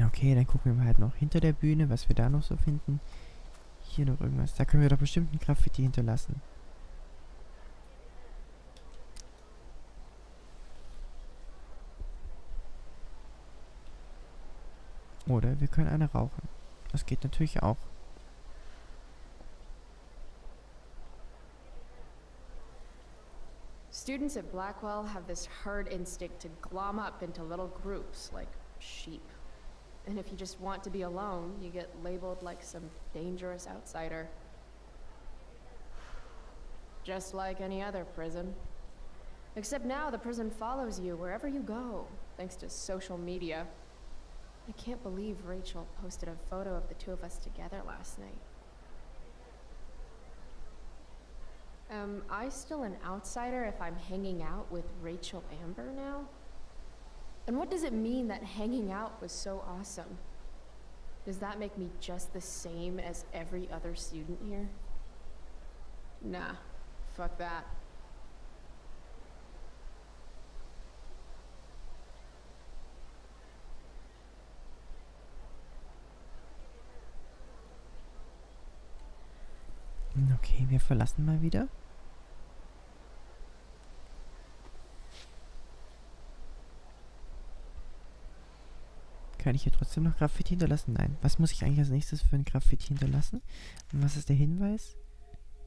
Okay, dann gucken wir halt noch hinter der Bühne, was wir da noch so finden. Hier noch irgendwas. Da können wir doch bestimmt ein Graffiti hinterlassen. Oder wir können eine rauchen. Das geht natürlich auch. Students at Blackwell have this herd instinct to glom up into little groups like sheep. And if you just want to be alone, you get labeled like some dangerous outsider. Just like any other prison. Except now the prison follows you wherever you go, thanks to social media. I can't believe Rachel posted a photo of the two of us together last night. Am I still an outsider if I'm hanging out with Rachel Amber now? And what does it mean that hanging out was so awesome? Does that make me just the same as every other student here? Nah, fuck that. Okay, wir verlassen mal wieder. Kann ich hier trotzdem noch Graffiti hinterlassen? Nein. Was muss ich eigentlich als nächstes für ein Graffiti hinterlassen? Und was ist der Hinweis?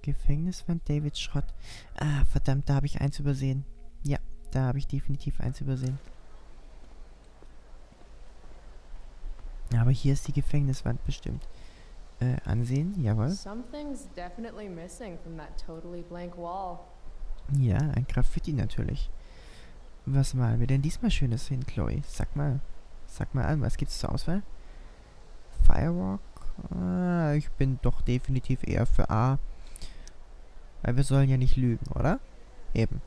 Gefängniswand David Schrott. Ah, verdammt, da habe ich eins übersehen. Ja, da habe ich definitiv eins übersehen. Aber hier ist die Gefängniswand bestimmt. Ansehen, jawohl. Something's definitely missing from that totally blank wall. Ja, ein Graffiti natürlich. Was malen wir denn diesmal Schönes hin, Chloe? Sag mal an, was gibt's zur Auswahl? Firewalk? Ah, ich bin doch definitiv eher für A. Weil wir sollen ja nicht lügen, oder? Eben.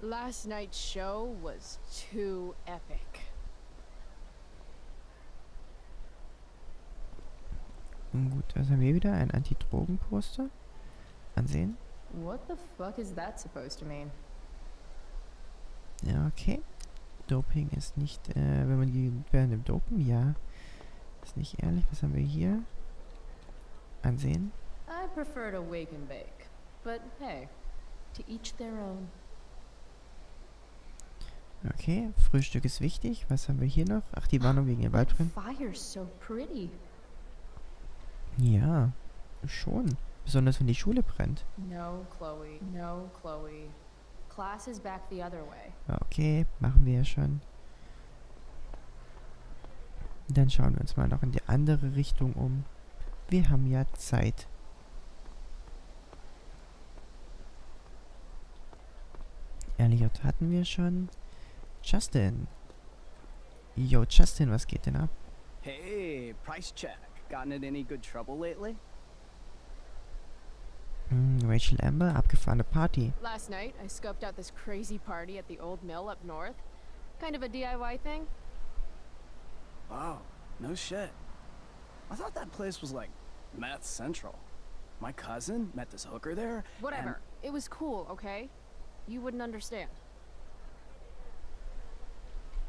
Last night's show was too epic. Gut, was haben wir wieder? Ein Anti-Drogen-Poster. Ansehen. What the fuck is that supposed to mean? Ja, okay. Doping ist nicht, wenn man während dem Dopen, ja. Ist nicht ehrlich. Was haben wir hier? Ansehen. I prefer to wake and bake. But hey, to each their own. Okay, Frühstück ist wichtig. Was haben wir hier noch? Ach, die Warnung wegen den Waldbränden. Fire's so pretty. Ja, schon. Besonders wenn die Schule brennt. No, Chloe. No, Chloe. Class is back the other way. Okay, machen wir ja schon. Dann schauen wir uns mal noch in die andere Richtung um. Wir haben ja Zeit. Elliot hatten wir schon. Justin. Yo, Justin, was geht denn ab? Hey, price check. Gotten in any good trouble lately? Rachel Amber, abgefahrene Party. Last night, I scoped out this crazy party at the old mill up north. Kind of a DIY thing. Wow, no shit. I thought that place was like meth central. My cousin met this hooker there. Whatever. It was cool, okay? You wouldn't understand.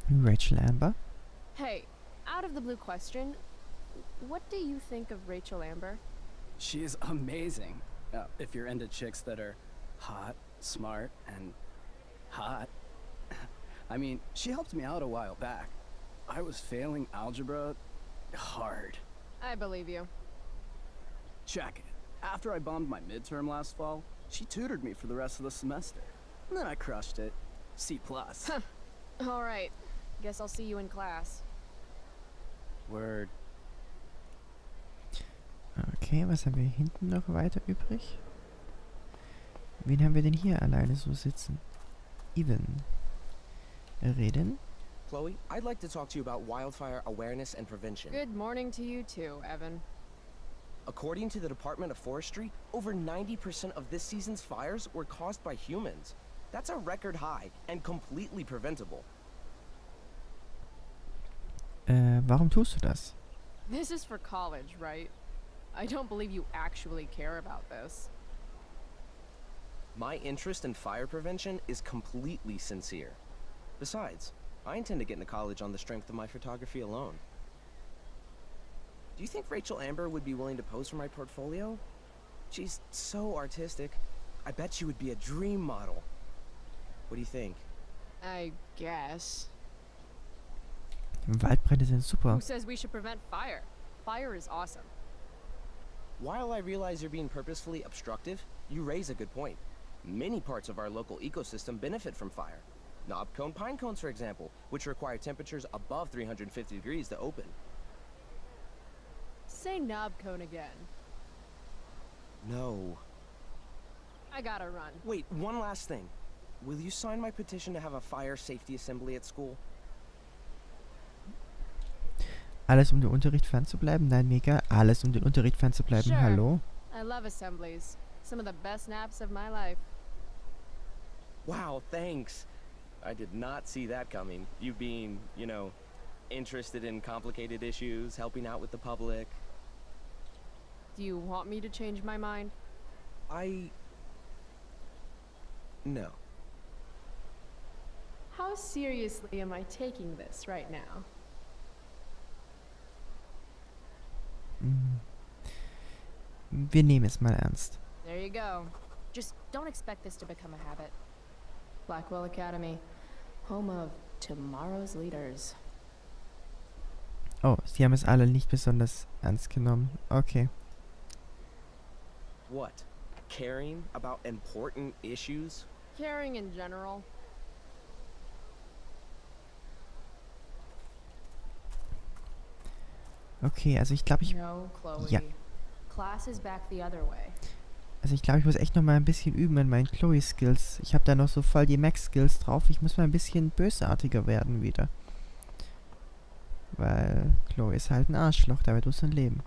Rachel Amber? Hey, out of the blue question, what do you think of Rachel Amber? She is amazing. If you're into chicks that are hot, smart, and hot. I mean, she helped me out a while back. I was failing algebra hard. I believe you. Check it. After I bombed my midterm last fall, she tutored me for the rest of the semester. And then I crushed it. C+. All right. Guess I'll see you in class. Word. Okay, was haben wir hinten noch weiter übrig? Wen haben wir denn hier alleine so sitzen? Evan. Reden? Chloe, I'd like to talk to you about wildfire awareness and prevention. Good morning to you too, Evan. According to the Department of Forestry, over 90% of this season's fires were caused by humans. That's a record high and completely preventable. Warum tust du das? This is for college, right? I don't believe you actually care about this. My interest in fire prevention is completely sincere. Besides, I intend to get into college on the strength of my photography alone. Do you think Rachel Amber would be willing to pose for my portfolio? She's so artistic. I bet she would be a dream model. What do you think? I guess. Waldbrände sind super. Who says we should prevent fire? Fire is awesome. While I realize you're being purposefully obstructive, you raise a good point. Many parts of our local ecosystem benefit from fire. Knobcone pine cones, for example, which require temperatures above 350 degrees to open. Say knob cone again. No. I gotta run. Wait, one last thing. Will you sign my petition to have a fire safety assembly at school? Alles den Unterricht fernzubleiben? Nein, mega. Alles den Unterricht fernzubleiben. Sure. Hallo? I love assemblies. Some of the best naps of my life. Wow, thanks. I did not see that coming. You being, you know, interested in complicated issues, helping out with the public. Do you want me to change my mind? No. How seriously am I taking this right now? Wir nehmen es mal ernst. There you go. Just don't expect this to become a habit. Blackwell Academy, home of tomorrow's leaders. Oh, sie haben es alle nicht besonders ernst genommen. Okay. What? Caring about important issues? Caring in general. Okay, also ich glaube, No, Chloe. Ja. Class is back the other way. ich muss echt noch mal ein bisschen üben in meinen Chloe-Skills. Ich habe da noch so voll die Max-Skills drauf. Ich muss mal ein bisschen bösartiger werden wieder. Weil Chloe ist halt ein Arschloch, damit muss man leben.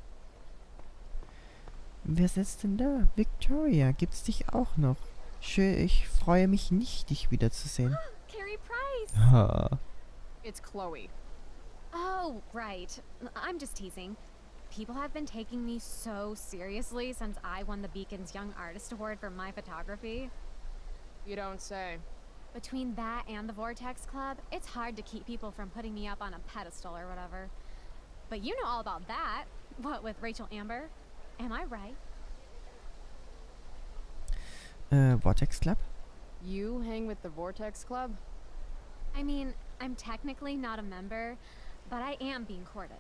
Wer sitzt denn da? Victoria, gibt's dich auch noch? Schön, ich freue mich nicht, dich wiederzusehen. Carrie Price! Ha. It's Chloe. Oh, right. I'm just teasing. People have been taking me so seriously since I won the Beacon's Young Artist Award for my photography. You don't say. Between that and the Vortex Club, it's hard to keep people from putting me up on a pedestal or whatever. But you know all about that. What, with Rachel Amber? Am I right? Vortex Club? You hang with the Vortex Club? I mean, I'm technically not a member, but I am being courted.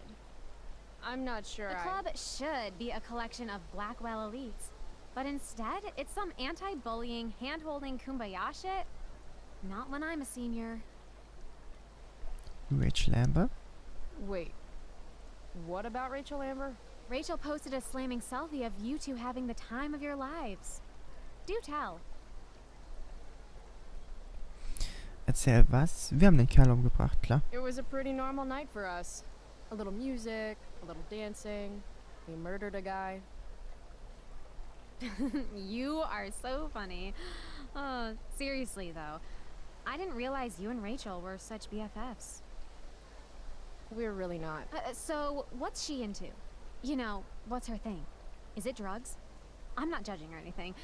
I'm not sure The club should be a collection of Blackwell elites, but instead, it's some anti-bullying, hand-holding kumbaya shit. Not when I'm a senior. Rachel Amber? Wait. What about Rachel Amber? Rachel posted a slamming selfie of you two having the time of your lives. Do tell. Erzähl was? Wir haben den Kerl umgebracht, klar. It was a pretty normal night for us. A little music, a little dancing. We murdered a guy. You are so funny. Seriously though, I didn't realize you and Rachel were such BFFs. We're really not. So, what's she into? You know, what's her thing? Is it drugs? I'm not judging or anything.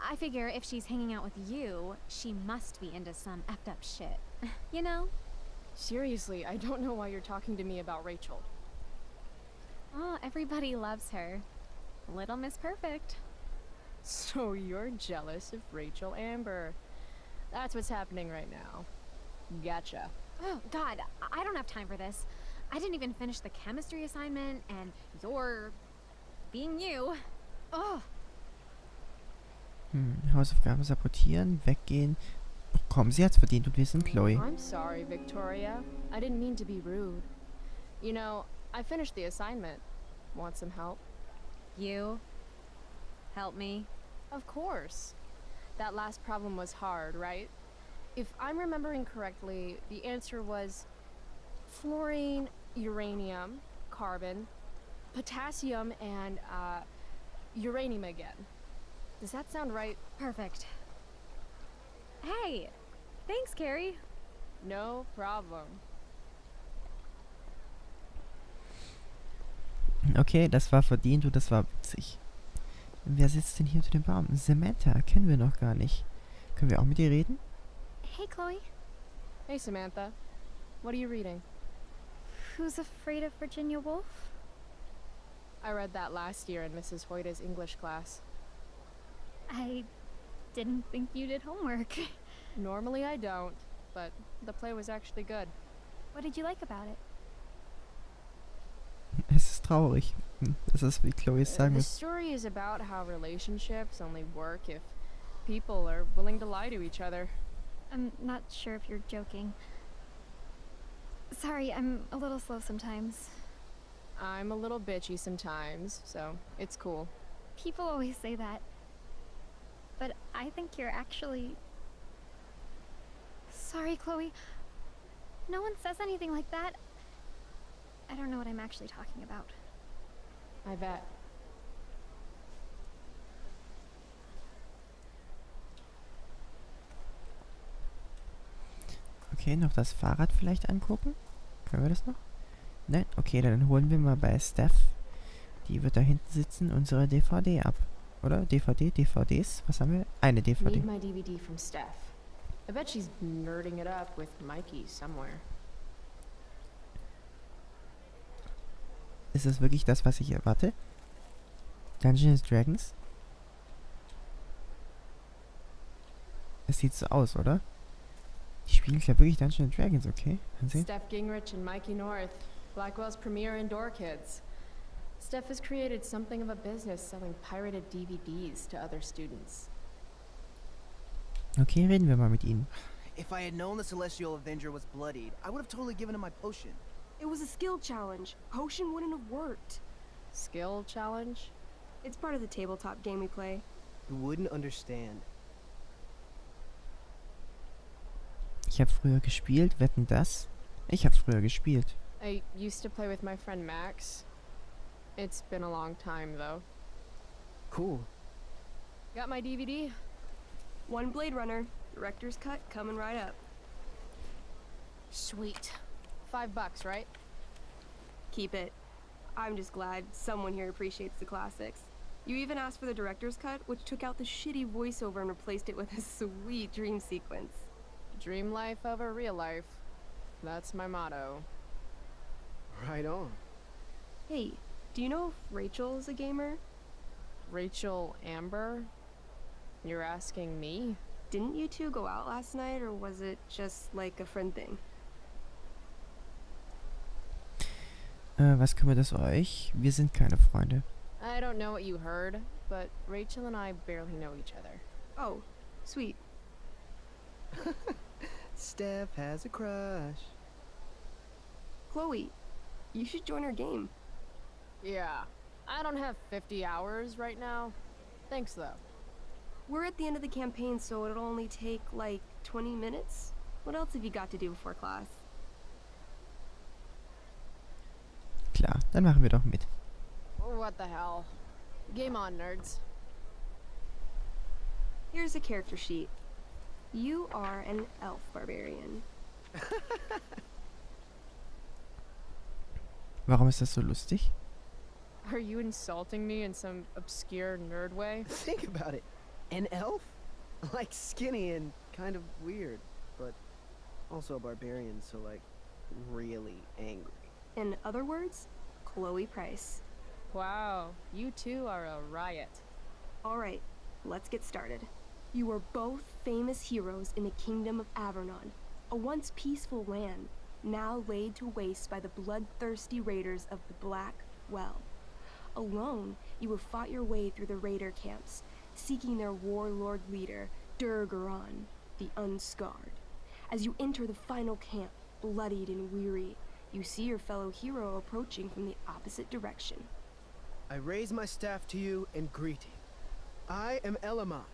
I figure if she's hanging out with you, she must be into some effed up shit. You know? Seriously, I don't know why you're talking to me about Rachel. Oh, everybody loves her. Little Miss Perfect. So you're jealous of Rachel Amber. That's what's happening right now. Gotcha. Oh, God, I don't have time for this. I didn't even finish the chemistry assignment, and you're being you. Oh. Hausaufgaben sabotieren, weggehen. Oh, komm, sie hat's verdient und wir sind Chloe. I'm sorry, Victoria. I didn't mean to be rude. You know, I finished the assignment. Want some help? You? Help me? Of course. That last problem was hard, right? If I'm remembering correctly, the answer was fluorine, uranium, carbon, potassium, and uranium again. Does that sound right? Perfect. Hey, thanks, Carrie. No problem. Okay, das war verdient und das war witzig. Wer sitzt denn hier unter dem Baum? Samantha, kennen wir noch gar nicht. Können wir auch mit ihr reden? Hey, Chloe. Hey, Samantha. What are you reading? Who's Afraid of Virginia Woolf? I read that last year in Mrs. Hoyta's English class. I didn't think you did homework. Normally I don't, but the play was actually good. What did you like about it? Es ist traurig. Das ist, wie Chloe es sagen The wird. story is about how relationships only work if people are willing to lie to each other. I'm not sure if you're joking. Sorry, I'm a little slow sometimes. I'm a little bitchy sometimes, so it's cool. People always say that. But I think you're actually... Sorry, Chloe. No one says anything like that. I don't know what I'm actually talking about. I bet. Okay, noch das Fahrrad vielleicht angucken? Können wir das noch? Nein? Okay, dann holen wir mal bei Steph. Die wird da hinten sitzen, unsere DVD ab. Oder? DVDs? Was haben wir? Eine DVD. Need my DVD from Steph. I bet she's nerding it up with Mikey somewhere. Ist das wirklich das, was ich erwarte? Dungeons Dragons? Es sieht so aus, oder? Die spielen ja wirklich Dungeons Dragons, okay? Ansehen? Steph Gingrich and Mikey North, Blackwell's premier indoor kids. Steph has created something of a business selling pirated DVDs to other students. Okay, reden wir mal mit ihnen. If I had known the Celestial Avenger was bloodied, I would have totally given him my potion. It was a skill challenge. Potion wouldn't have worked. Skill challenge? It's part of the tabletop game we play. You wouldn't understand. Ich habe früher gespielt, wetten das? Ich habe früher gespielt. I used to play with my friend Max. It's been a long time, though. Cool. Got my DVD? One Blade Runner, director's cut coming right up. Sweet. $5, right? Keep it. I'm just glad someone here appreciates the classics. You even asked for the director's cut, which took out the shitty voiceover and replaced it with a sweet dream sequence. Dream life over real life. That's my motto. Right on. Hey, do you know if Rachel is a gamer? Rachel Amber? You're asking me? Didn't you two go out last night, or was it just like a friend thing? Was kümmert es euch? Wir sind keine Freunde. I don't know what you heard, but Rachel and I barely know each other. Oh, sweet. Steph has a crush. Chloe, you should join our game. Yeah, I don't have 50 hours right now. Thanks, though. We're at the end of the campaign, so it'll only take, like, 20 minutes? What else have you got to do before class? Klar, dann machen wir doch mit. What the hell? Game on, nerds. Here's a character sheet. You are an elf barbarian. Warum ist das so lustig? Are you insulting me in some obscure nerd way? Think about it. An elf? Like skinny and kind of weird, but also a barbarian, so like really angry. In other words, Chloe Price. Wow, you two are a riot. Alright, let's get started. You are both famous heroes in the kingdom of Avernon, a once peaceful land, now laid to waste by the bloodthirsty raiders of the Black Well. Alone, you have fought your way through the raider camps, seeking their warlord leader, Durgaron, the Unscarred. As you enter the final camp, bloodied and weary, you see your fellow hero approaching from the opposite direction. I raise my staff to you in greeting. I am Elamon,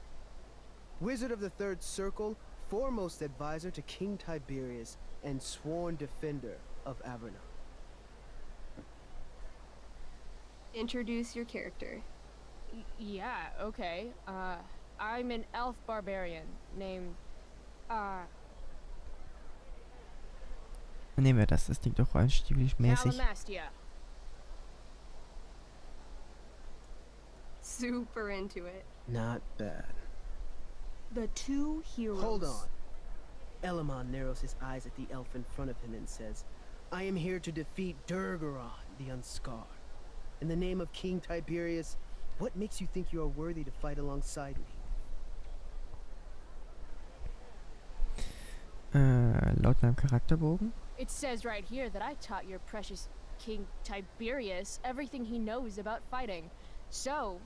Wizard of the Third Circle, foremost advisor to King Tiberius, and sworn defender of Avernon. Introduce your character. Yeah, okay. I'm an elf barbarian named, Nehmen wir das, das klingt doch rollenspielmäßig. Calamastia. Super into it. Not bad. The two heroes. Hold on. Elamon narrows his eyes at the elf in front of him and says, I am here to defeat Durgaron, the Unscarred. In the name of King Tiberius, what makes you think you are worthy to fight alongside me? Laut meinem Charakterbogen. It says right here that I taught your precious King Tiberius everything he knows about fighting. So,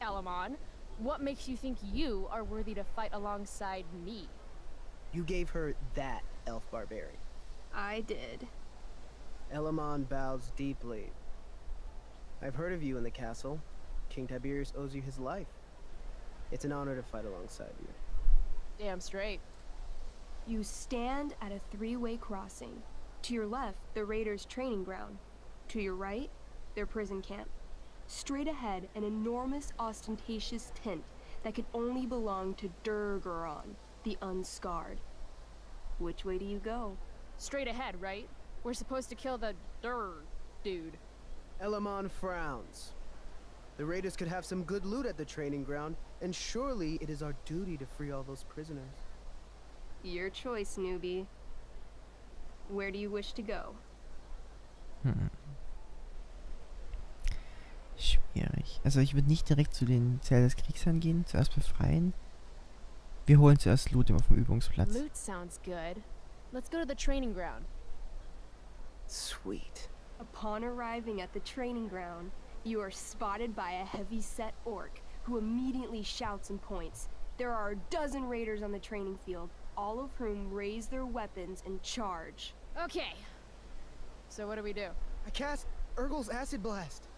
Elamon, what makes you think you are worthy to fight alongside me? You gave her that, elf barbarian. I did. Elamon bows deeply. I've heard of you in the castle. King Tiberius owes you his life. It's an honor to fight alongside you. Damn straight. You stand at a three-way crossing. To your left, the raiders' training ground. To your right, their prison camp. Straight ahead, an enormous, ostentatious tent that could only belong to Durgaron, the Unscarred. Which way do you go? Straight ahead, right? We're supposed to kill the dude. Elamon frowns. The raiders could have some good loot at the training ground, and surely it is our duty to free all those prisoners. Your choice, newbie. Where do you wish to go? Schwierig. Also ich würde nicht direkt zu den Zellen des Kriegsherrn gehen, zuerst befreien. Wir holen zuerst Loot auf dem Übungsplatz. Loot sounds good. Let's go to the training ground. Sweet. Upon arriving at the training ground, you are spotted by a heavy-set orc who immediately shouts and points. There are a dozen raiders on the training field, all of whom raise their weapons and charge. Okay. So what do we do? I cast Urgel's Acid Blast.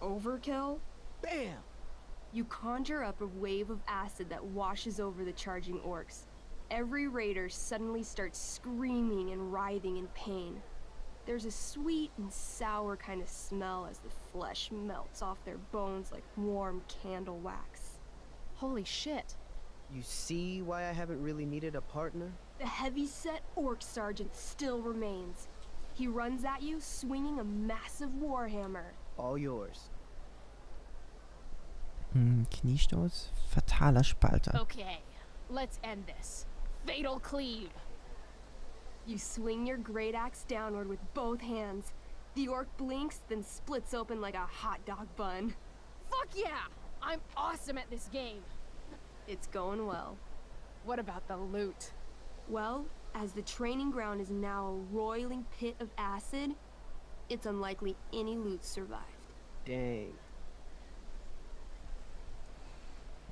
Overkill? Bam! You conjure up a wave of acid that washes over the charging orcs. Every raider suddenly starts screaming and writhing in pain. There's a sweet and sour kind of smell as the flesh melts off their bones like warm candle wax. Holy shit. You see why I haven't really needed a partner? The heavy-set orc sergeant still remains. He runs at you swinging a massive warhammer. All yours. Kniestoß. Fataler Spalter. Okay. Let's end this. Fatal cleave. You swing your great axe downward with both hands. The orc blinks, then splits open like a hot dog bun. Fuck yeah! I'm awesome at this game. It's going well. What about the loot? Well, as the training ground is now a roiling pit of acid, it's unlikely any loot survived. Dang.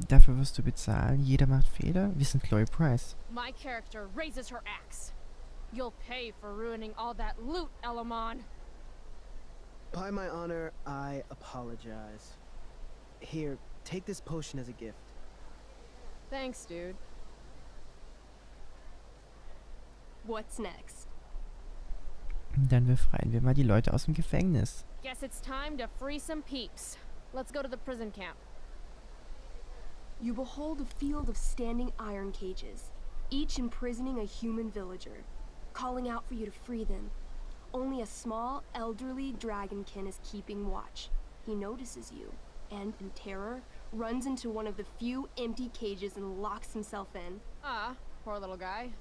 Dafür wirst du bezahlen. Jeder macht Fehler. Wir sind Chloe Price. My character raises her axe. You'll pay for ruining all that loot, Elamon. By my honor, I apologize. Here, take this potion as a gift. Thanks, dude. What's next? Dann befreien wir mal die Leute aus dem Gefängnis. Guess it's time to free some peeps. Let's go to the prison camp. You behold a field of standing iron cages, each imprisoning a human villager, calling out for you to free them. Only a small, elderly dragonkin is keeping watch. He notices you, and in terror, runs into one of the few empty cages and locks himself in. Ah, poor little guy.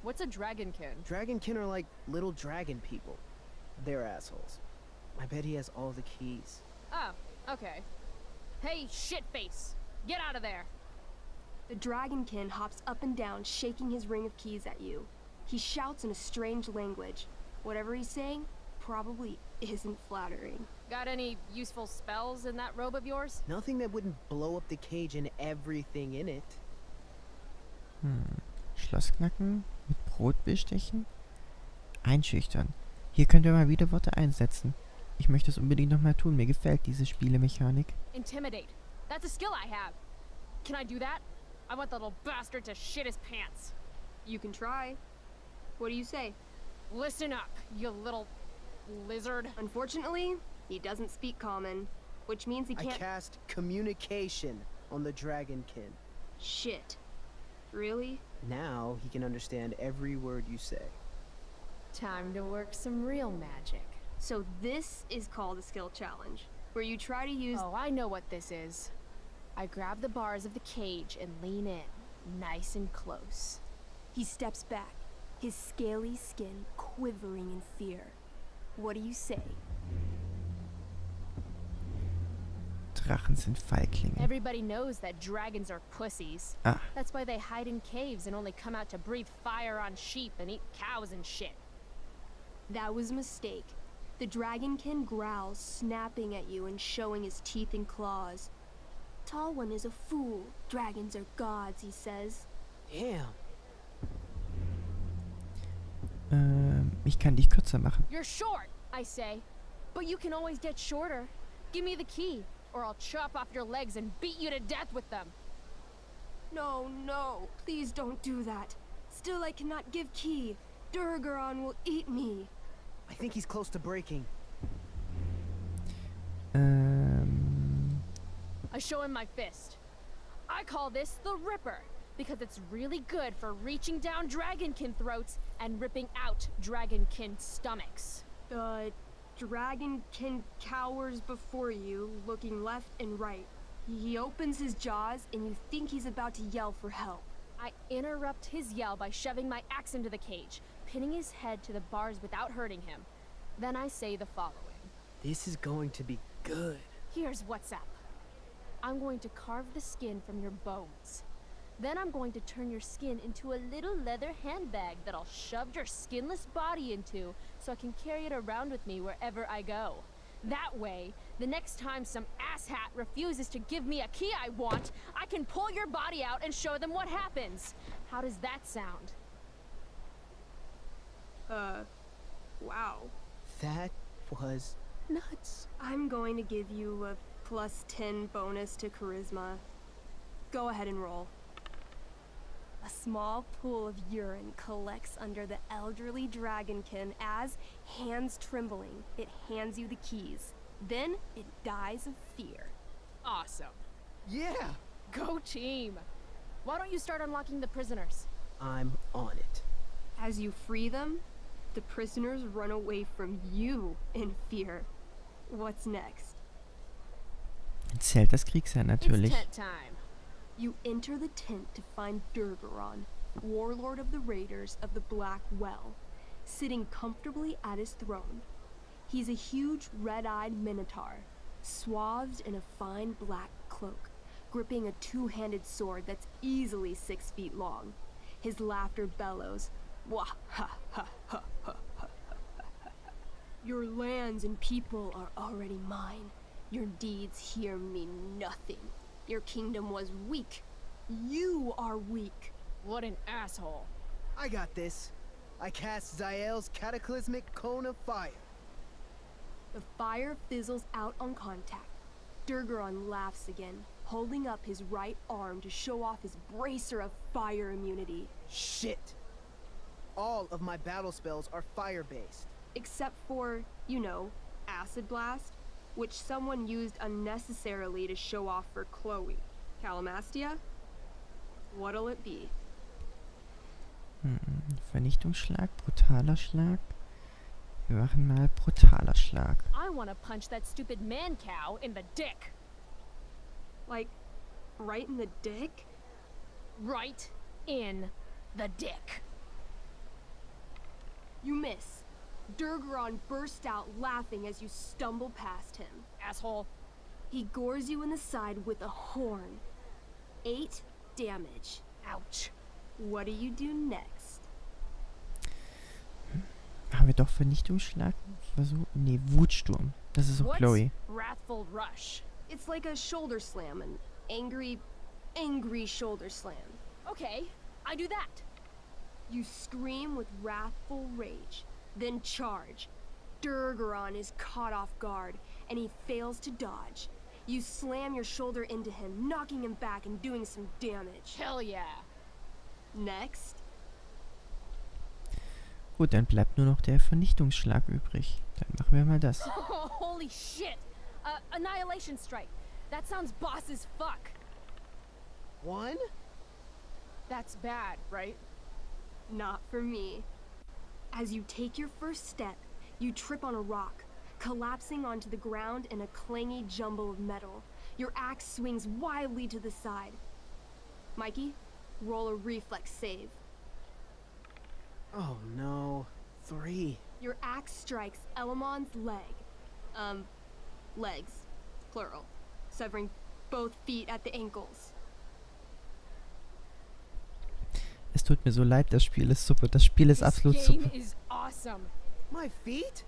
What's a dragonkin? Dragonkin are like little dragon people. They're assholes. I bet he has all the keys. Oh, okay. Hey, shitface! Get out of there! The dragonkin hops up and down, shaking his ring of keys at you. He shouts in a strange language. Whatever he's saying probably isn't flattering. Got any useful spells in that robe of yours? Nothing that wouldn't blow up the cage and everything in it. Schloss knacken. Mit Brot bestechen. Einschüchtern. Hier könnt ihr mal wieder Worte einsetzen. Ich möchte es unbedingt nochmal tun. Mir gefällt diese Spielemechanik. Intimidate. That's a skill I have. Can I do that? I want the little bastard to shit his pants. You can try. What do you say? Listen up, you little lizard. Unfortunately, he doesn't speak common, which means he I can't— cast communication on the dragonkin. Shit. Really? Now he can understand every word you say. Time to work some real magic. So this is called a skill challenge, where you try to use— Oh, I know what this is. I grab the bars of the cage and lean in, nice and close. He steps back, his scaly skin quivering in fear. What do you say? Drachen sind Feiglinge. Everybody knows that dragons are pussies. Ah, That's why they hide in caves and only come out to breathe fire on sheep and eat cows and shit. That was a mistake. The dragonkin growls, snapping at you and showing his teeth and claws. Tall one is a fool. Dragons are gods, he says. Damn. Ich kann dich kürzer machen. You're short, I say. But you can always get shorter. Give me the key, or I'll chop off your legs and beat you to death with them. No, no, please don't do that. Still, I cannot give key. Durgaron will eat me. I think he's close to breaking. I show him my fist. I call this the Ripper, because it's really good for reaching down dragonkin throats and ripping out dragonkin stomachs. The dragonkin cowers before you, looking left and right. He opens his jaws, and you think he's about to yell for help. I interrupt his yell by shoving my axe into the cage, pinning his head to the bars without hurting him. Then I say the following. This is going to be good. Here's what's up. I'm going to carve the skin from your bones. Then I'm going to turn your skin into a little leather handbag that I'll shove your skinless body into so I can carry it around with me wherever I go. That way, the next time some asshat refuses to give me a key I want, I can pull your body out and show them what happens. How does that sound? Wow. That was nuts. I'm going to give you a +10 bonus to charisma. Go ahead and roll. A small pool of urine collects under the elderly dragonkin as, hands trembling, it hands you the keys. Then it dies of fear. Awesome. Yeah, Go team. Why don't you start unlocking the prisoners? I'm on it. As you free them, the prisoners run away from you in fear. What's next? Zählt das Kriegsherr It's natürlich. tent time. You enter the tent to find Durgaron, warlord of the Raiders of the Black Well, sitting comfortably at his throne. He's a huge red-eyed minotaur, swathed in a fine black cloak, gripping a two-handed sword that's easily 6 feet long. His laughter bellows, "Wah ha ha ha ha ha ha. Your lands and people are already mine. Your deeds here mean nothing. Your kingdom was weak. You are weak." What an asshole. I got this. I cast Zael's cataclysmic cone of fire. The fire fizzles out on contact. Durgaron laughs again, holding up his right arm to show off his bracer of fire immunity. Shit. All of my battle spells are fire-based. Except for, you know, Acid Blast, which someone used unnecessarily to show off for Chloe. Calamastia? What'll it be? Vernichtungsschlag, brutaler Schlag. Wir machen mal brutaler Schlag. I want to punch that stupid man cow in the dick. Like, right in the dick? Right in the dick. You miss. Durgaron bursts out laughing as you stumble past him. Asshole. He gores you in the side with a horn. 8 damage. Ouch. What do you do next? Haben wir doch Vernichtungsschlag? Versuch? Nee, Wutsturm. Das ist auch What's Chloe. Wrathful Rush? It's like a shoulder slam, an angry shoulder slam. Okay, I do that. You scream with wrathful rage, then charge. Durgaron is caught off guard, and he fails to dodge. You slam your shoulder into him, knocking him back and doing some damage. Hell yeah. Next, Gut, dann bleibt nur noch der Vernichtungsschlag übrig. Dann machen wir mal das. Oh, holy shit. Annihilation Strike. That sounds boss as fuck. 1? That's bad, right? not for me. As you take your first step, you trip on a rock, collapsing onto the ground in a clangy jumble of metal. Your axe swings wildly to the side. Mikey, roll a reflex save. Oh no. 3. Your axe strikes Elamon's leg. Legs. Plural. Severing both feet at the ankles. Es tut mir so leid, das Spiel ist super. Das Spiel ist This absolut game super. is awesome. My feet?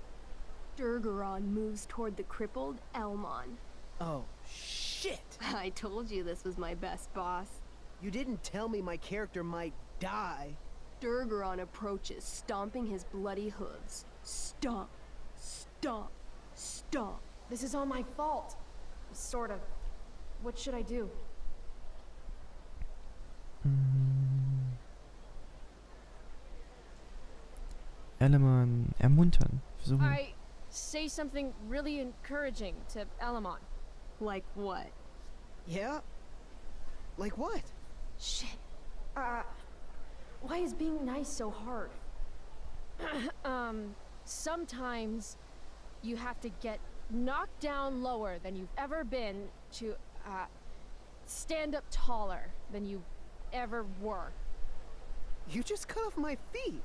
Durgaron moves toward the crippled Elmon. Oh, shit. I told you this was my best boss. You didn't tell me my character might die. Durgaron approaches, stomping his bloody hooves. Stomp, stomp, stomp. This is all my fault. Sort of. What should I do? Element ermuntern. Versuchen. I say something really encouraging to Elamon. Like what? Yeah? Like what? Shit. Why is being nice so hard? Sometimes you have to get knocked down lower than you've ever been to, stand up taller than you ever were. You just cut off my feet.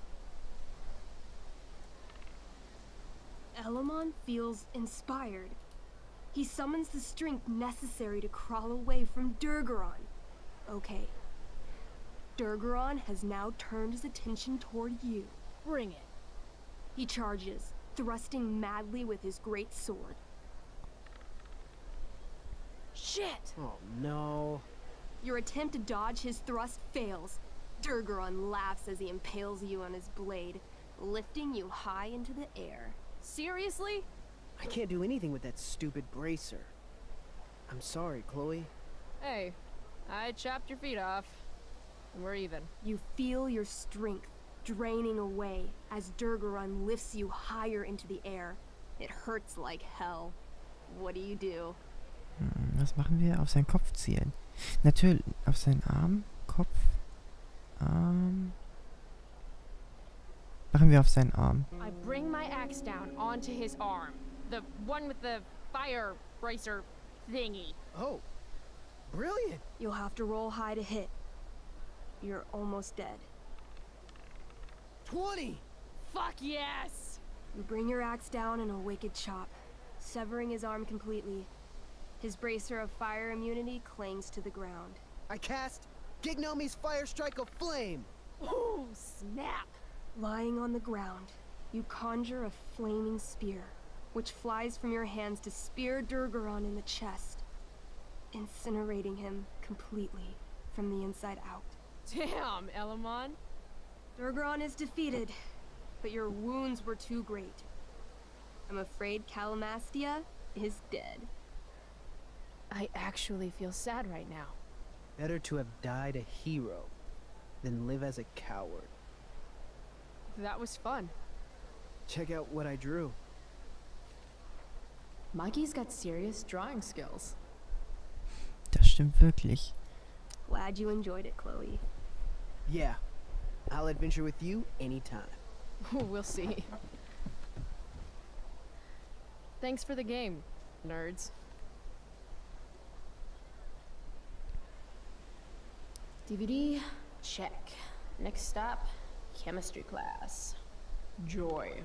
Elamon feels inspired. He summons the strength necessary to crawl away from Durgaron. Okay. Durgaron has now turned his attention toward you. Bring it. He charges, thrusting madly with his great sword. Shit! Oh no. Your attempt to dodge his thrust fails. Durgaron laughs as he impales you on his blade, lifting you high into the air. Seriously? I can't do anything with that stupid bracer. I'm sorry, Chloe. Hey, I chopped your feet off. And we're even. You feel your strength draining away as Durgaron lifts you higher into the air. It hurts like hell. What do? Was machen wir? Auf seinen Kopf zielen. Natürlich, auf seinen Arm, Kopf, Arm. Machen wir auf seinen Arm. I bring my axe down onto his arm. The one with the fire bracer thingy. Oh. Brilliant. You'll have to roll high to hit. You're almost dead. 20. Fuck yes! You bring your axe down in a wicked chop, severing his arm completely. His bracer of fire immunity clings to the ground. I cast Gignomi's Fire Strike of Flame. Ooh, snap! Lying on the ground, you conjure a flaming spear, which flies from your hands to spear Durgaron in the chest, incinerating him completely from the inside out. Damn, Elamon. Durgaron is defeated, but your wounds were too great. I'm afraid Calamastia is dead. I actually feel sad right now. Better to have died a hero than live as a coward. That was fun. Check out what I drew. Mikey's got serious drawing skills. Das stimmt wirklich. Glad you enjoyed it, Chloe. Yeah. I'll adventure with you anytime. We'll see. Thanks for the game, nerds. DVD, check. Next stop, chemistry class. Joy.